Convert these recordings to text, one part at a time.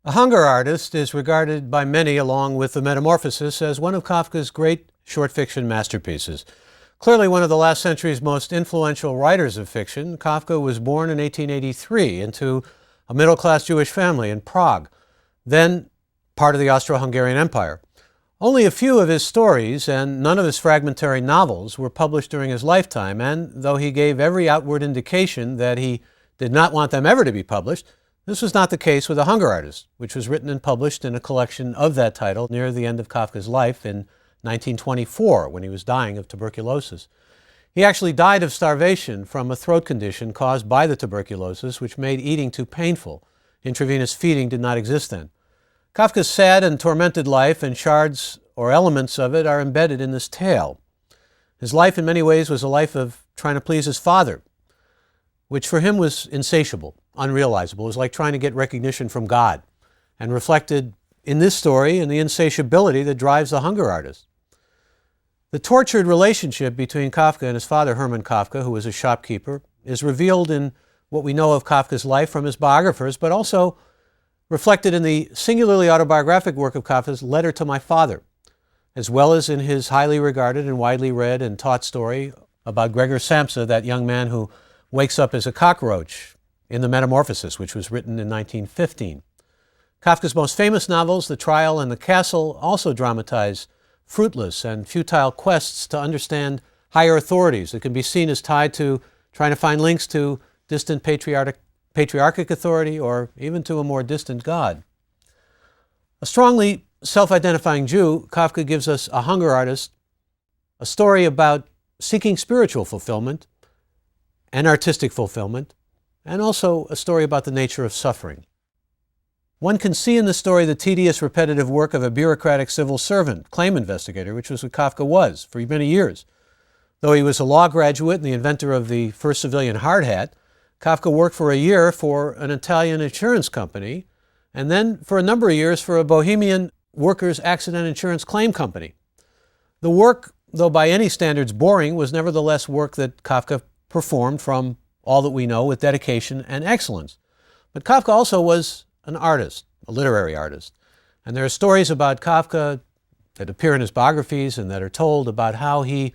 A Hunger Artist is regarded by many, along with The Metamorphosis, as one of Kafka's great short fiction masterpieces. Clearly one of the last century's most influential writers of fiction, Kafka was born in 1883 into a middle-class Jewish family in Prague, then part of the Austro-Hungarian Empire. Only a few of his stories and none of his fragmentary novels were published during his lifetime, and though he gave every outward indication that he did not want them ever to be published, this was not the case with A Hunger Artist, which was written and published in a collection of that title near the end of Kafka's life in 1924, when he was dying of tuberculosis. He actually died of starvation from a throat condition caused by the tuberculosis, which made eating too painful. Intravenous feeding did not exist then. Kafka's sad and tormented life and shards or elements of it are embedded in this tale. His life in many ways was a life of trying to please his father, which for him was insatiable, unrealizable. It was like trying to get recognition from God, and reflected in this story in the insatiability that drives the Hunger Artist. The tortured relationship between Kafka and his father, Hermann Kafka, who was a shopkeeper, is revealed in what we know of Kafka's life from his biographers, but also reflected in the singularly autobiographic work of Kafka's Letter to My Father, as well as in his highly regarded and widely read and taught story about Gregor Samsa, that young man who wakes up as a cockroach in The Metamorphosis, which was written in 1915. Kafka's most famous novels, The Trial and The Castle, also dramatize fruitless and futile quests to understand higher authorities that can be seen as tied to trying to find links to distant patriarchic authority or even to a more distant God. A strongly self-identifying Jew, Kafka gives us A Hunger Artist, a story about seeking spiritual fulfillment and artistic fulfillment, and also a story about the nature of suffering. One can see in the story the tedious, repetitive work of a bureaucratic civil servant, claim investigator, which was what Kafka was for many years. Though he was a law graduate and the inventor of the first civilian hard hat, Kafka worked for a year for an Italian insurance company, and then for a number of years for a Bohemian workers' accident insurance claim company. The work, though by any standards boring, was nevertheless work that Kafka performed from all that we know with dedication and excellence. But Kafka also was an artist, a literary artist. And there are stories about Kafka that appear in his biographies and that are told about how he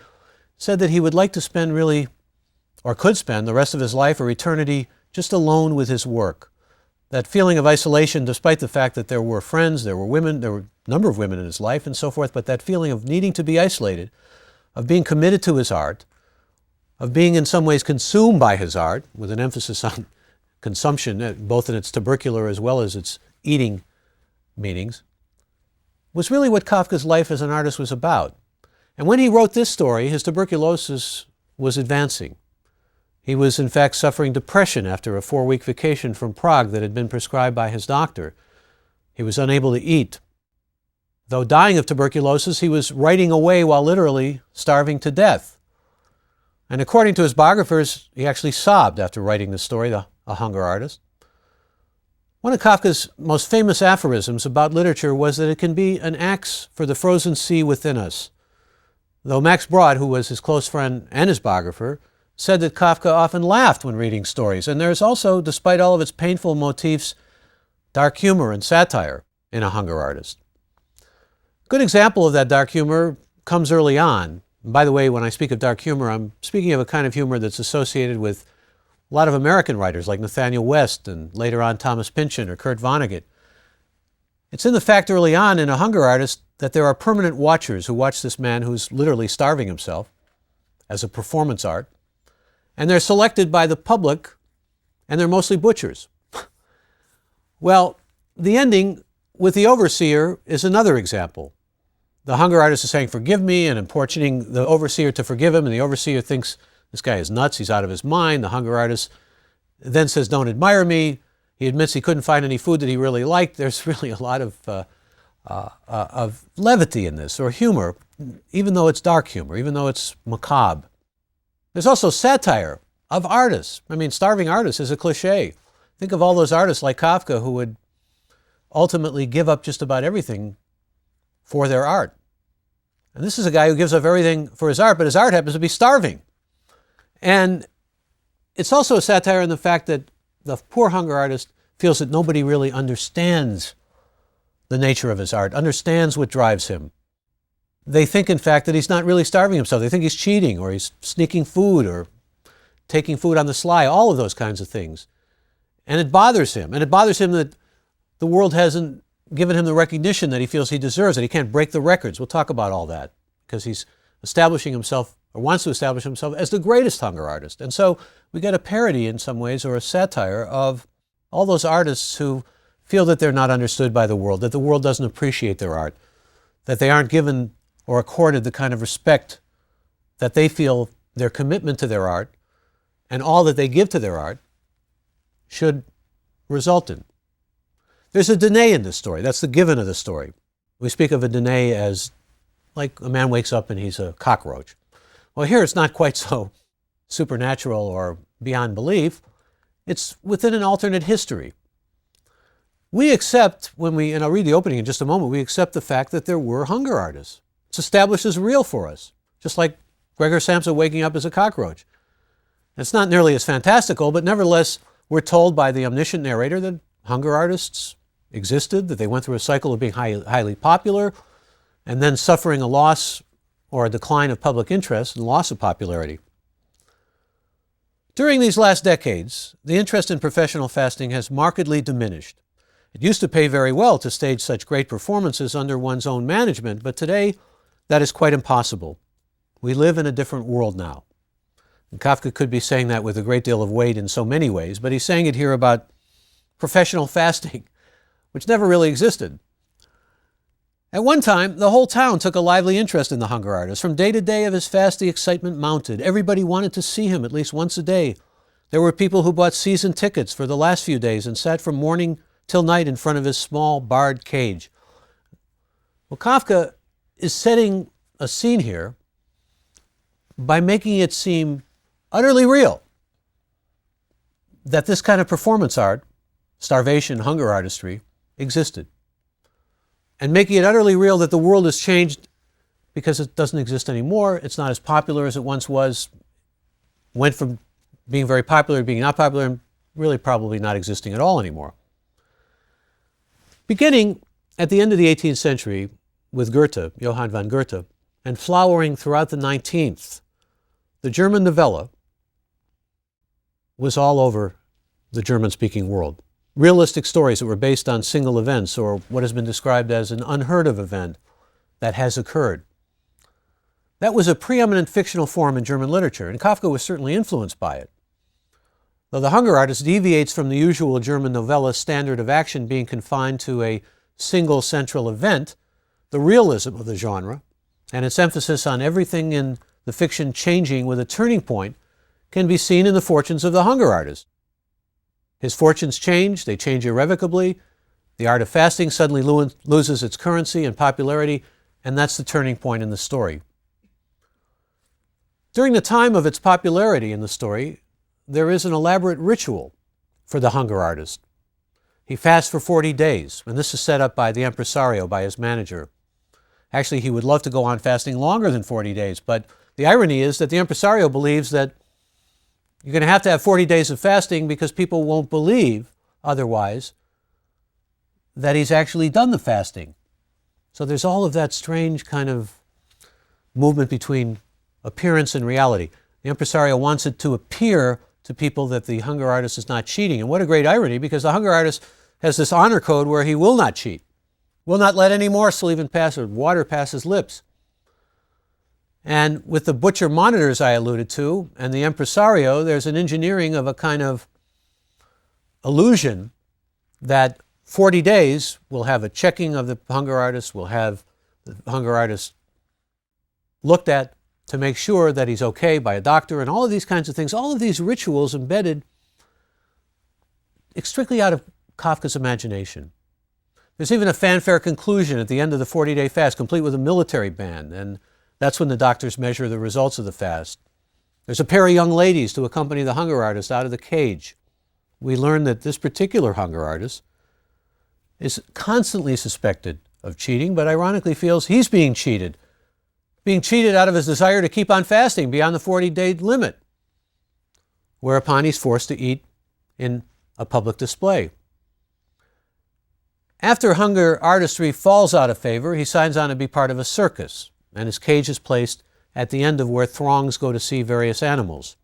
said that he would like to spend really, or could spend, the rest of his life or eternity just alone with his work. That feeling of isolation, despite the fact that there were friends, there were women, there were a number of women in his life and so forth, but that feeling of needing to be isolated, of being committed to his art, of being in some ways consumed by his art, with an emphasis on consumption, both in its tubercular as well as its eating meanings, was really what Kafka's life as an artist was about. And when he wrote this story, his tuberculosis was advancing. He was in fact suffering depression after a 4-week vacation from Prague that had been prescribed by his doctor. He was unable to eat. Though dying of tuberculosis, he was writing away while literally starving to death. And according to his biographers, he actually sobbed after writing this story, A Hunger Artist. One of Kafka's most famous aphorisms about literature was that it can be an axe for the frozen sea within us. Though Max Brod, who was his close friend and his biographer, said that Kafka often laughed when reading stories, and there's also, despite all of its painful motifs, dark humor and satire in A Hunger Artist. A good example of that dark humor comes early on. And by the way, when I speak of dark humor, I'm speaking of a kind of humor that's associated with a lot of American writers like Nathaniel West and later on Thomas Pynchon or Kurt Vonnegut. It's in the fact early on in A Hunger Artist that there are permanent watchers who watch this man who's literally starving himself as a performance art, and they're selected by the public, and they're mostly butchers. Well, the ending with the overseer is another example. The Hunger Artist is saying, "Forgive me," and importuning the overseer to forgive him, and the overseer thinks this guy is nuts, he's out of his mind. The Hunger Artist then says, "Don't admire me." He admits he couldn't find any food that he really liked. There's really a lot of levity in this, or humor, even though it's dark humor, even though it's macabre. There's also satire of artists. I mean, starving artists is a cliche. Think of all those artists like Kafka who would ultimately give up just about everything for their art. And this is a guy who gives up everything for his art, but his art happens to be starving. And it's also a satire in the fact that the poor Hunger Artist feels that nobody really understands the nature of his art, understands what drives him. They think, in fact, that he's not really starving himself. They think he's cheating, or he's sneaking food, or taking food on the sly, all of those kinds of things. And it bothers him. And it bothers him that the world hasn't given him the recognition that he feels he deserves, that he can't break the records. We'll talk about all that, because he's establishing himself, or wants to establish himself, as the greatest hunger artist. And so we get a parody in some ways, or a satire, of all those artists who feel that they're not understood by the world, that the world doesn't appreciate their art, that they aren't given or accorded the kind of respect that they feel their commitment to their art and all that they give to their art should result in. There's a dene in this story. That's the given of the story. We speak of a dene as like a man wakes up and he's a cockroach. Well, here it's not quite so supernatural or beyond belief. It's within an alternate history. We accept, and I'll read the opening in just a moment, we accept the fact that there were hunger artists. It's established as real for us, just like Gregor Samsa waking up as a cockroach. It's not nearly as fantastical, but nevertheless, we're told by the omniscient narrator that hunger artists existed, that they went through a cycle of being highly popular, and then suffering a loss or a decline of public interest and loss of popularity. During these last decades, the interest in professional fasting has markedly diminished. It used to pay very well to stage such great performances under one's own management, but today that is quite impossible. We live in a different world now. And Kafka could be saying that with a great deal of weight in so many ways, but he's saying it here about professional fasting, which never really existed. At one time, the whole town took a lively interest in the hunger artist. From day to day of his fast, the excitement mounted. Everybody wanted to see him at least once a day. There were people who bought season tickets for the last few days and sat from morning till night in front of his small barred cage. Well, Kafka is setting a scene here by making it seem utterly real that this kind of performance art, starvation, hunger artistry, existed. And making it utterly real that the world has changed because it doesn't exist anymore. It's not as popular as it once was. Went from being very popular to being not popular and really probably not existing at all anymore. Beginning at the end of the 18th century with Goethe, Johann von Goethe, and flowering throughout the 19th, the German novella was all over the German-speaking world. Realistic stories that were based on single events, or what has been described as an unheard of event that has occurred. That was a preeminent fictional form in German literature, and Kafka was certainly influenced by it. Though the hunger artist deviates from the usual German novella standard of action being confined to a single central event, the realism of the genre and its emphasis on everything in the fiction changing with a turning point can be seen in the fortunes of the hunger artist. His fortunes change, they change irrevocably. The art of fasting suddenly loses its currency and popularity, and that's the turning point in the story. During the time of its popularity in the story, there is an elaborate ritual for the hunger artist. He fasts for 40 days, and this is set up by the impresario, by his manager. Actually, he would love to go on fasting longer than 40 days, but the irony is that the impresario believes that you're going to have 40 days of fasting because people won't believe otherwise that he's actually done the fasting. So there's all of that strange kind of movement between appearance and reality. The impresario wants it to appear to people that the hunger artist is not cheating. And what a great irony, because the hunger artist has this honor code where he will not cheat, will not let any morsel even pass or water pass his lips. And with the butcher monitors I alluded to and the impresario, there's an engineering of a kind of illusion that 40 days will have a checking of the hunger artist, will have the hunger artist looked at to make sure that he's okay by a doctor, and all of these kinds of things, all of these rituals embedded strictly out of Kafka's imagination. There's even a fanfare conclusion at the end of the 40-day fast, complete with a military band, and that's when the doctors measure the results of the fast. There's a pair of young ladies to accompany the hunger artist out of the cage. We learn that this particular hunger artist is constantly suspected of cheating, but ironically feels he's being cheated out of his desire to keep on fasting beyond the 40-day limit, whereupon he's forced to eat in a public display. After hunger artistry falls out of favor, he signs on to be part of a circus, and his cage is placed at the end of where throngs go to see various animals.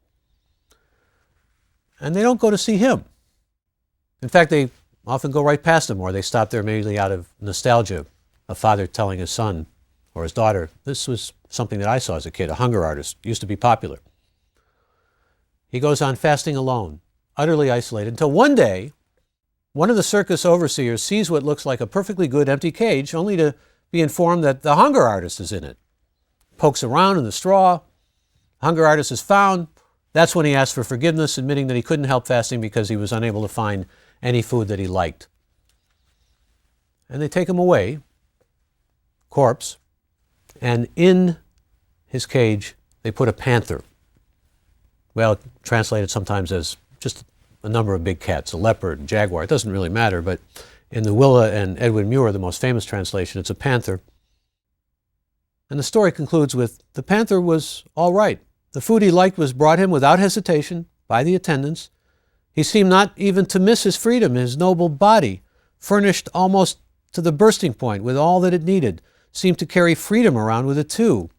And they don't go to see him. In fact, they often go right past him, or they stop there mainly out of nostalgia. A father telling his son or his daughter, this was something that I saw as a kid, a hunger artist, used to be popular. He goes on fasting alone, utterly isolated, until one day, one of the circus overseers sees what looks like a perfectly good empty cage, only to be informed that the hunger artist is in it. Pokes around in the straw. Hunger artist is found. That's when he asks for forgiveness, admitting that he couldn't help fasting because he was unable to find any food that he liked. And they take him away, corpse, and in his cage they put a panther. Well, translated sometimes as just a number of big cats, a leopard, jaguar. It doesn't really matter, but in the Willa and Edwin Muir, the most famous translation, it's a panther. And the story concludes with, the panther was all right. The food he liked was brought him without hesitation by the attendants. He seemed not even to miss his freedom, his noble body, furnished almost to the bursting point with all that it needed, seemed to carry freedom around with it too.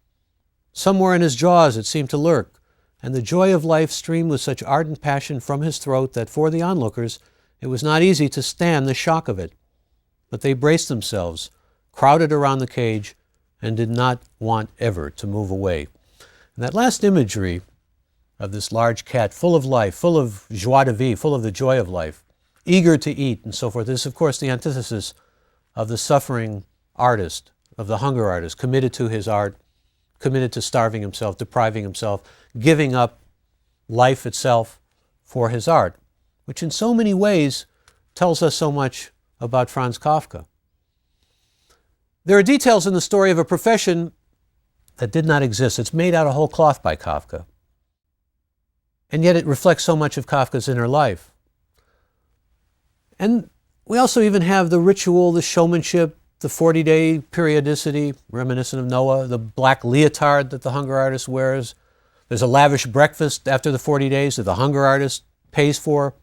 Somewhere in his jaws it seemed to lurk, and the joy of life streamed with such ardent passion from his throat that for the onlookers it was not easy to stand the shock of it. But they braced themselves, crowded around the cage, and did not want ever to move away. And that last imagery of this large cat, full of life, full of joie de vivre, full of the joy of life, eager to eat and so forth, is of course the antithesis of the suffering artist, of the hunger artist, committed to his art, committed to starving himself, depriving himself, giving up life itself for his art, which in so many ways tells us so much about Franz Kafka. There are details in the story of a profession that did not exist. It's made out of whole cloth by Kafka. And yet it reflects so much of Kafka's inner life. And we also even have the ritual, the showmanship, the 40-day periodicity, reminiscent of Noah, the black leotard that the hunger artist wears. There's a lavish breakfast after the 40 days that the hunger artist pays for.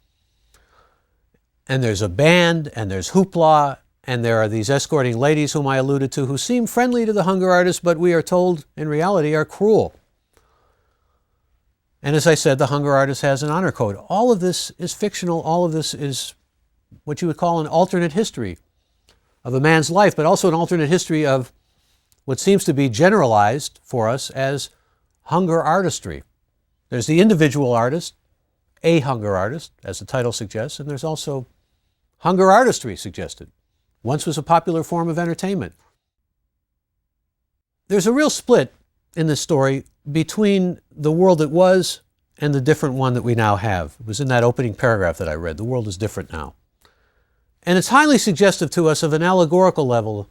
And there's a band, and there's hoopla, and there are these escorting ladies whom I alluded to who seem friendly to the hunger artist, but we are told in reality are cruel. And as I said, the hunger artist has an honor code. All of this is fictional. All of this is what you would call an alternate history of a man's life, but also an alternate history of what seems to be generalized for us as hunger artistry. There's the individual artist, a hunger artist, as the title suggests, and there's also hunger artistry suggested. Once was a popular form of entertainment. There's a real split in this story between the world that was and the different one that we now have. It was in that opening paragraph that I read. The world is different now. And it's highly suggestive to us of an allegorical level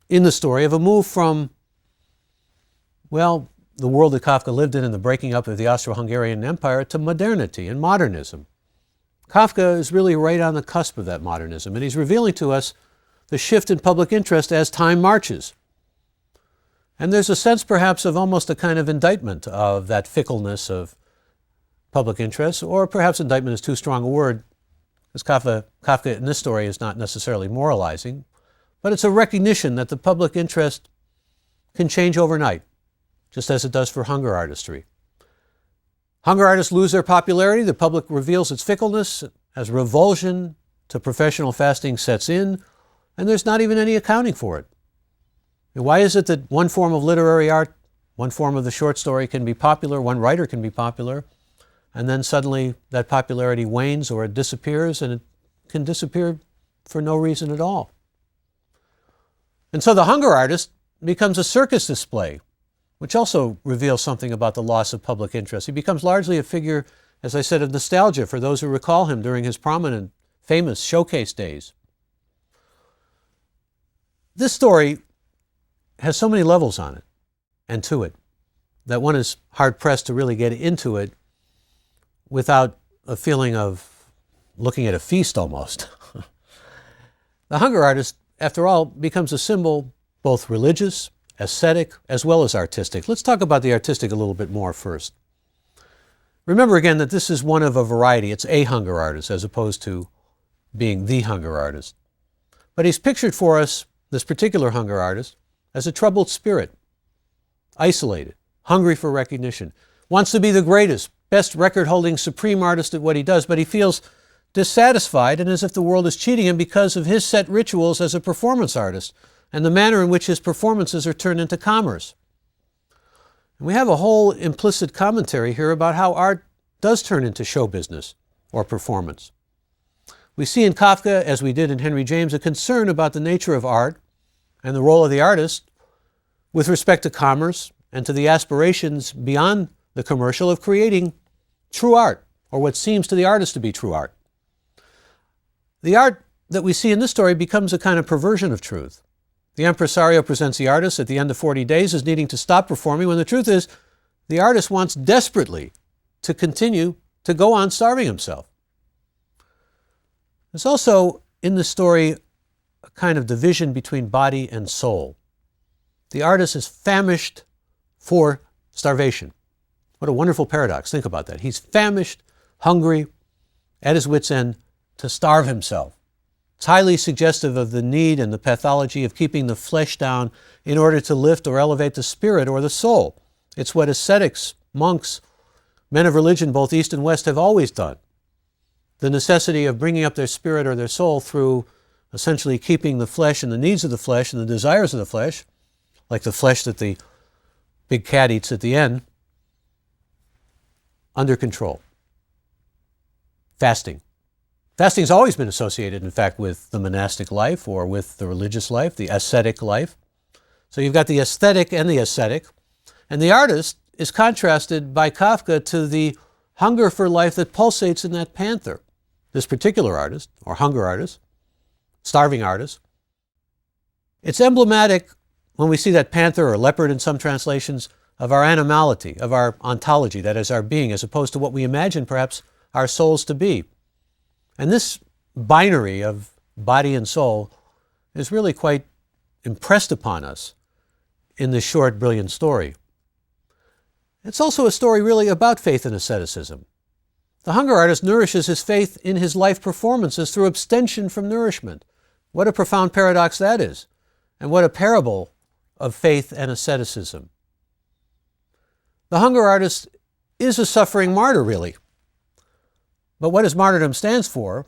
in the story of a move from, well, the world that Kafka lived in and the breaking up of the Austro-Hungarian Empire to modernity and modernism. Kafka is really right on the cusp of that modernism, and he's revealing to us the shift in public interest as time marches. And there's a sense perhaps of almost a kind of indictment of that fickleness of public interest, or perhaps indictment is too strong a word, because Kafka in this story is not necessarily moralizing, but it's a recognition that the public interest can change overnight, just as it does for hunger artistry. Hunger artists lose their popularity, the public reveals its fickleness as revulsion to professional fasting sets in, and there's not even any accounting for it. And why is it that one form of literary art, one form of the short story can be popular, one writer can be popular, and then suddenly that popularity wanes or it disappears, and it can disappear for no reason at all? And so the hunger artist becomes a circus display, which also reveals something about the loss of public interest. He becomes largely a figure, as I said, of nostalgia for those who recall him during his prominent, famous showcase days. This story has so many levels on it and to it that one is hard-pressed to really get into it without a feeling of looking at a feast almost. The hunger artist, after all, becomes a symbol both religious, aesthetic, as well as artistic. Let's talk about the artistic a little bit more first. Remember again that this is one of a variety. It's a hunger artist as opposed to being the hunger artist. But he's pictured for us, this particular hunger artist, as a troubled spirit, isolated, hungry for recognition, wants to be the greatest, best record-holding, supreme artist at what he does, but he feels dissatisfied and as if the world is cheating him because of his set rituals as a performance artist and the manner in which his performances are turned into commerce. And we have a whole implicit commentary here about how art does turn into show business or performance. We see in Kafka, as we did in Henry James, a concern about the nature of art and the role of the artist with respect to commerce and to the aspirations beyond the commercial of creating true art, or what seems to the artist to be true art. The art that we see in this story becomes a kind of perversion of truth. The impresario presents the artist at the end of 40 days as needing to stop performing, when the truth is the artist wants desperately to continue to go on starving himself. There's also in the story a kind of division between body and soul. The artist is famished for starvation. What a wonderful paradox. Think about that. He's famished, hungry, at his wit's end to starve himself. It's highly suggestive of the need and the pathology of keeping the flesh down in order to lift or elevate the spirit or the soul. It's what ascetics, monks, men of religion, both East and West, have always done. The necessity of bringing up their spirit or their soul through essentially keeping the flesh and the needs of the flesh and the desires of the flesh, like the flesh that the big cat eats at the end, under control. Fasting. Fasting's always been associated, in fact, with the monastic life or with the religious life, the ascetic life. So you've got the aesthetic and the ascetic. And the artist is contrasted by Kafka to the hunger for life that pulsates in that panther. This particular artist, or hunger artist, starving artist. It's emblematic, when we see that panther or leopard in some translations, of our animality, of our ontology, that is, our being, as opposed to what we imagine perhaps our souls to be. And this binary of body and soul is really quite impressed upon us in this short, brilliant story. It's also a story really about faith and asceticism. The hunger artist nourishes his faith in his life performances through abstention from nourishment. What a profound paradox that is, and what a parable of faith and asceticism. The hunger artist is a suffering martyr, really. But what his martyrdom stands for,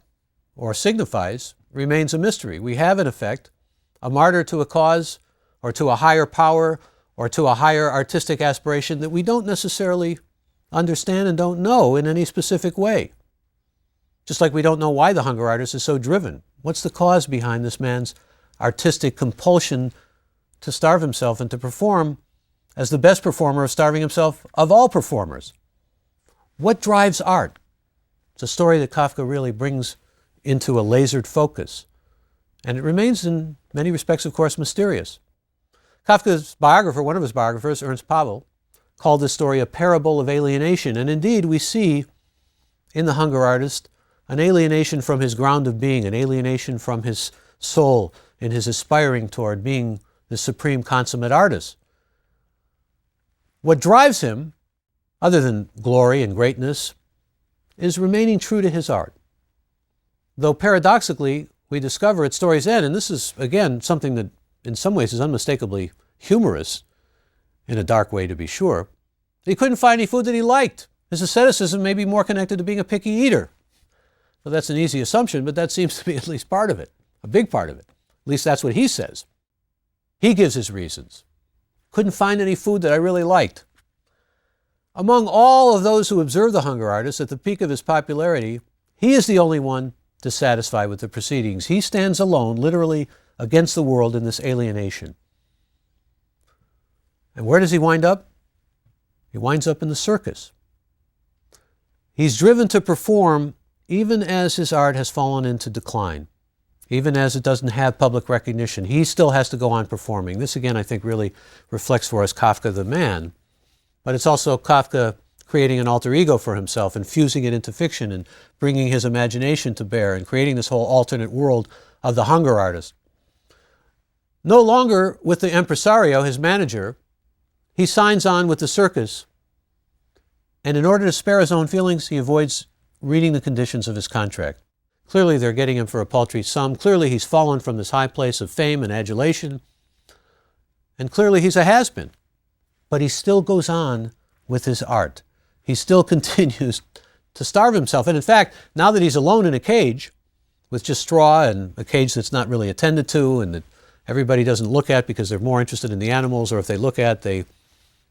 or signifies, remains a mystery. We have, in effect, a martyr to a cause, or to a higher power, or to a higher artistic aspiration that we don't necessarily understand and don't know in any specific way. Just like we don't know why the hunger artist is so driven. What's the cause behind this man's artistic compulsion to starve himself and to perform as the best performer of starving himself of all performers? What drives art? It's a story that Kafka really brings into a lasered focus. And it remains in many respects, of course, mysterious. Kafka's biographer, one of his biographers, Ernst Pavel, called this story a parable of alienation. And indeed, we see in the hunger artist an alienation from his ground of being, an alienation from his soul in his aspiring toward being the supreme consummate artist. What drives him, other than glory and greatness, is remaining true to his art. Though paradoxically, we discover at story's end, and this is, again, something that in some ways is unmistakably humorous, in a dark way to be sure, he couldn't find any food that he liked. His asceticism may be more connected to being a picky eater. So that's an easy assumption, but that seems to be at least part of it, a big part of it. At least that's what he says. He gives his reasons. Couldn't find any food that I really liked. Among all of those who observe the hunger artist at the peak of his popularity, he is the only one dissatisfied with the proceedings. He stands alone, literally, against the world in this alienation. And where does he wind up? He winds up in the circus. He's driven to perform even as his art has fallen into decline, even as it doesn't have public recognition. He still has to go on performing. This, again, I think really reflects for us Kafka the man, but it's also Kafka creating an alter ego for himself and fusing it into fiction and bringing his imagination to bear and creating this whole alternate world of the hunger artist. No longer with the impresario, his manager, he signs on with the circus, and in order to spare his own feelings, he avoids reading the conditions of his contract. Clearly they're getting him for a paltry sum. Clearly he's fallen from this high place of fame and adulation. And clearly he's a has-been. But he still goes on with his art. He still continues to starve himself. And in fact, now that he's alone in a cage with just straw and a cage that's not really attended to and that everybody doesn't look at because they're more interested in the animals, or if they look at, they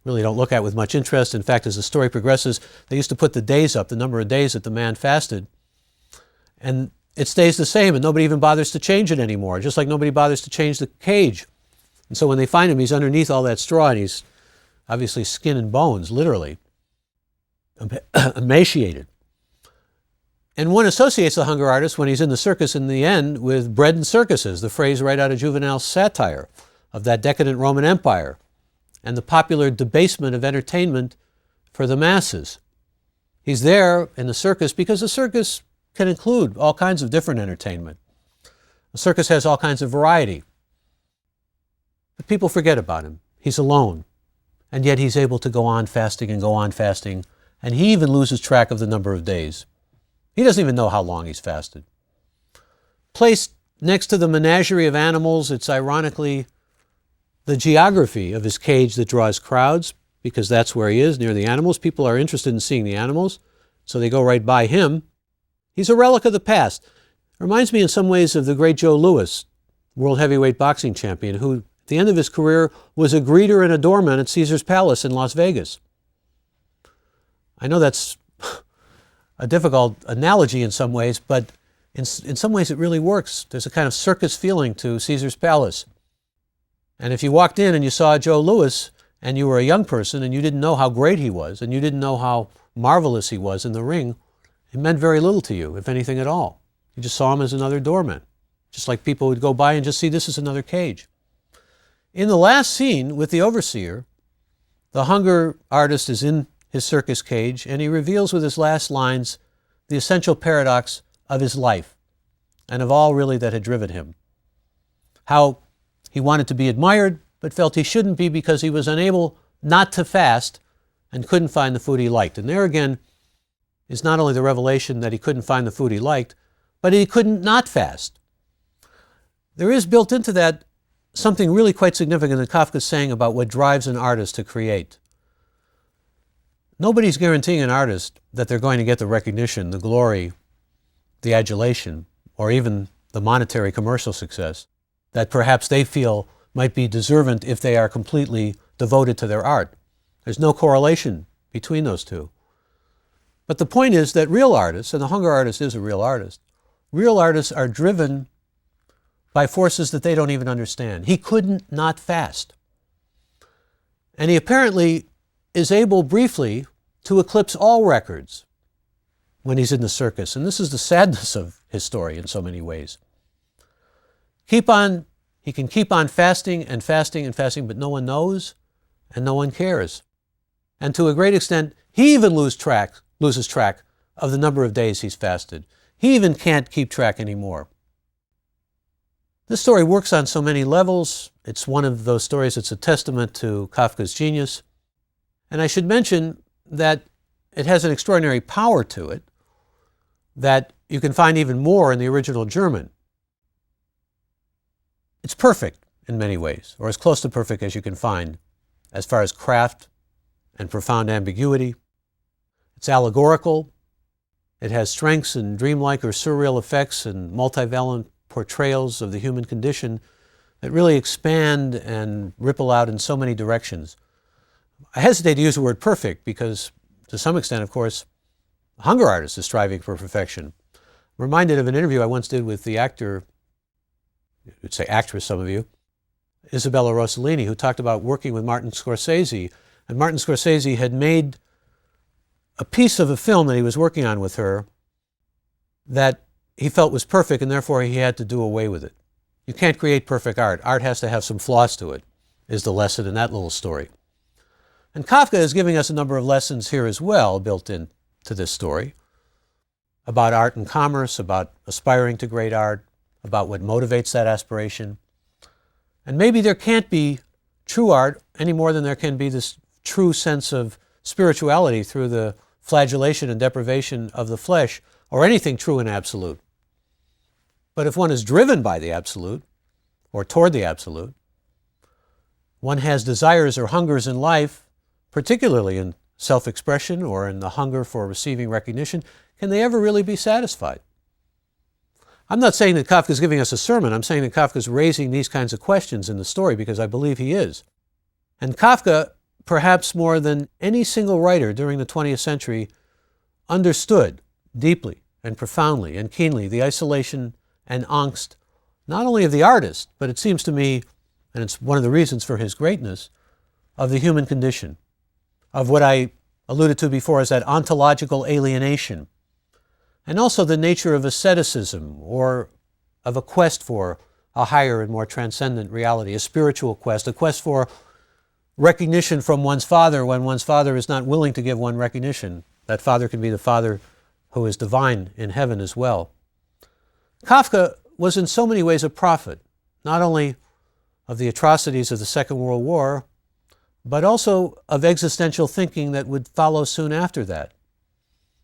really don't look at with much interest. In fact, as the story progresses, they used to put the days up, the number of days that the man fasted, and it stays the same, and nobody even bothers to change it anymore, just like nobody bothers to change the cage. And so when they find him, he's underneath all that straw, and he's obviously skin and bones, literally, emaciated. And one associates the hunger artist, when he's in the circus in the end, with bread and circuses, the phrase right out of Juvenal's satire of that decadent Roman Empire, and the popular debasement of entertainment for the masses. He's there in the circus because the circus can include all kinds of different entertainment. The circus has all kinds of variety. But people forget about him. He's alone. And yet he's able to go on fasting and go on fasting, and he even loses track of the number of days. He doesn't even know how long he's fasted. Placed next to the menagerie of animals, it's ironically the geography of his cage that draws crowds, because that's where he is, near the animals. People are interested in seeing the animals, so they go right by him. He's a relic of the past. Reminds me in some ways of the great Joe Louis, world heavyweight boxing champion, who at the end of his career was a greeter and a doorman at Caesar's Palace in Las Vegas. I know that's a difficult analogy in some ways, but in some ways it really works. There's a kind of circus feeling to Caesar's Palace. And if you walked in and you saw Joe Louis and you were a young person and you didn't know how great he was and you didn't know how marvelous he was in the ring, it meant very little to you, if anything at all. You just saw him as another doorman, just like people would go by and just see this as another cage. In the last scene with the overseer, the hunger artist is in his circus cage, and he reveals with his last lines the essential paradox of his life and of all really that had driven him. How he wanted to be admired, but felt he shouldn't be because he was unable not to fast and couldn't find the food he liked. And there again is not only the revelation that he couldn't find the food he liked, but he couldn't not fast. There is built into that something really quite significant that Kafka's saying about what drives an artist to create. Nobody's guaranteeing an artist that they're going to get the recognition, the glory, the adulation, or even the monetary commercial success that perhaps they feel might be deserving if they are completely devoted to their art. There's no correlation between those two. But the point is that real artists, and the hunger artist is a real artists are driven by forces that they don't even understand. He couldn't not fast. And he apparently is able briefly to eclipse all records when he's in the circus. And this is the sadness of his story in so many ways. He can keep on fasting and fasting and fasting, but no one knows and no one cares. And to a great extent, he even loses track of the number of days he's fasted. He even can't keep track anymore. This story works on so many levels. It's one of those stories that's a testament to Kafka's genius. And I should mention that it has an extraordinary power to it that you can find even more in the original German. It's perfect in many ways, or as close to perfect as you can find, as far as craft and profound ambiguity. It's allegorical. It has strengths and dreamlike or surreal effects and multivalent portrayals of the human condition that really expand and ripple out in so many directions. I hesitate to use the word perfect because, to some extent, of course, the hunger artist is striving for perfection. I'm reminded of an interview I once did with the actor, you'd say actress, some of you, Isabella Rossellini, who talked about working with Martin Scorsese. And Martin Scorsese had made a piece of a film that he was working on with her that he felt was perfect, and therefore he had to do away with it. You can't create perfect art. Art has to have some flaws to it, is the lesson in that little story. And Kafka is giving us a number of lessons here as well, built into this story, about art and commerce, about aspiring to great art, about what motivates that aspiration. And maybe there can't be true art any more than there can be this true sense of spirituality through the flagellation and deprivation of the flesh, or anything true and absolute. But if one is driven by the absolute, or toward the absolute, one has desires or hungers in life, particularly in self-expression or in the hunger for receiving recognition, can they ever really be satisfied? I'm not saying that Kafka is giving us a sermon. I'm saying that Kafka is raising these kinds of questions in the story because I believe he is. And Kafka, perhaps more than any single writer during the 20th century, understood deeply and profoundly and keenly the isolation and angst, not only of the artist, but it seems to me, and it's one of the reasons for his greatness, of the human condition, of what I alluded to before as that ontological alienation, and also the nature of asceticism or of a quest for a higher and more transcendent reality, a spiritual quest, a quest for recognition from one's father when one's father is not willing to give one recognition. That father can be the Father who is divine in heaven as well. Kafka was in so many ways a prophet, not only of the atrocities of the Second World War, but also of existential thinking that would follow soon after that.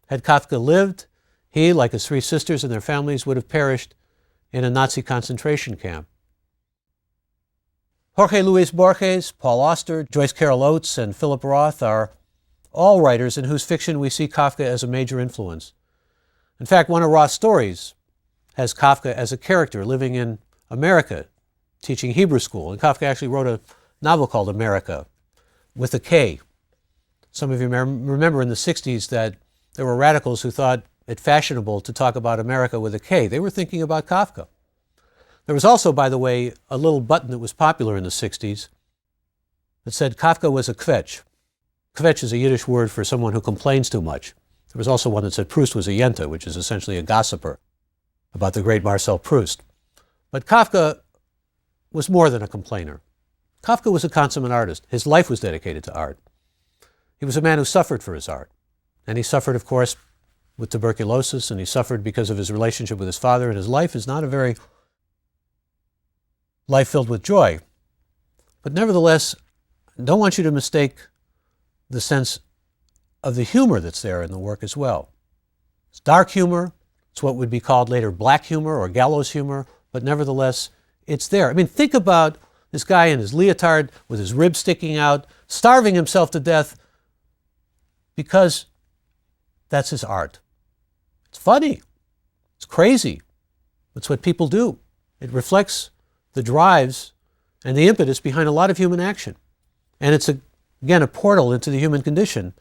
Had Kafka lived, he, like his three sisters and their families, would have perished in a Nazi concentration camp. Jorge Luis Borges, Paul Auster, Joyce Carol Oates, and Philip Roth are all writers in whose fiction we see Kafka as a major influence. In fact, one of Roth's stories has Kafka as a character living in America, teaching Hebrew school. And Kafka actually wrote a novel called America, with a K. Some of you remember in the 60s that there were radicals who thought it fashionable to talk about America with a K. They were thinking about Kafka. There was also, by the way, a little button that was popular in the 60s that said Kafka was a kvetch. Kvetch is a Yiddish word for someone who complains too much. There was also one that said Proust was a yenta, which is essentially a gossiper about the great Marcel Proust. But Kafka was more than a complainer. Kafka was a consummate artist. His life was dedicated to art. He was a man who suffered for his art. And he suffered, of course, with tuberculosis, and he suffered because of his relationship with his father, and his life is not a very life filled with joy. But nevertheless, I don't want you to mistake the sense of the humor that's there in the work as well. It's dark humor. It's what would be called later black humor or gallows humor, but nevertheless, it's there. I mean, think about this guy in his leotard with his ribs sticking out, starving himself to death because that's his art. It's funny. It's crazy. It's what people do. It reflects the drives and the impetus behind a lot of human action. And it's, again, a portal into the human condition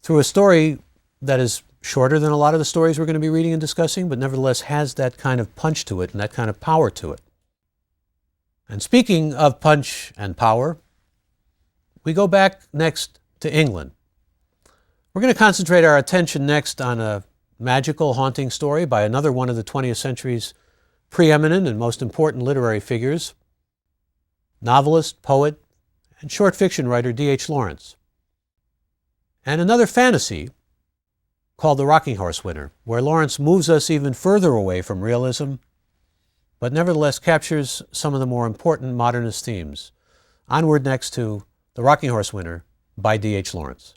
through a story that is shorter than a lot of the stories we're going to be reading and discussing, but nevertheless has that kind of punch to it and that kind of power to it. And speaking of punch and power, we go back next to England. We're going to concentrate our attention next on a magical, haunting story by another one of the 20th century's preeminent and most important literary figures, novelist, poet, and short fiction writer D.H. Lawrence. And another fantasy called The Rocking Horse Winner, where Lawrence moves us even further away from realism, but nevertheless captures some of the more important modernist themes. Onward next to The Rocking Horse Winner by D.H. Lawrence.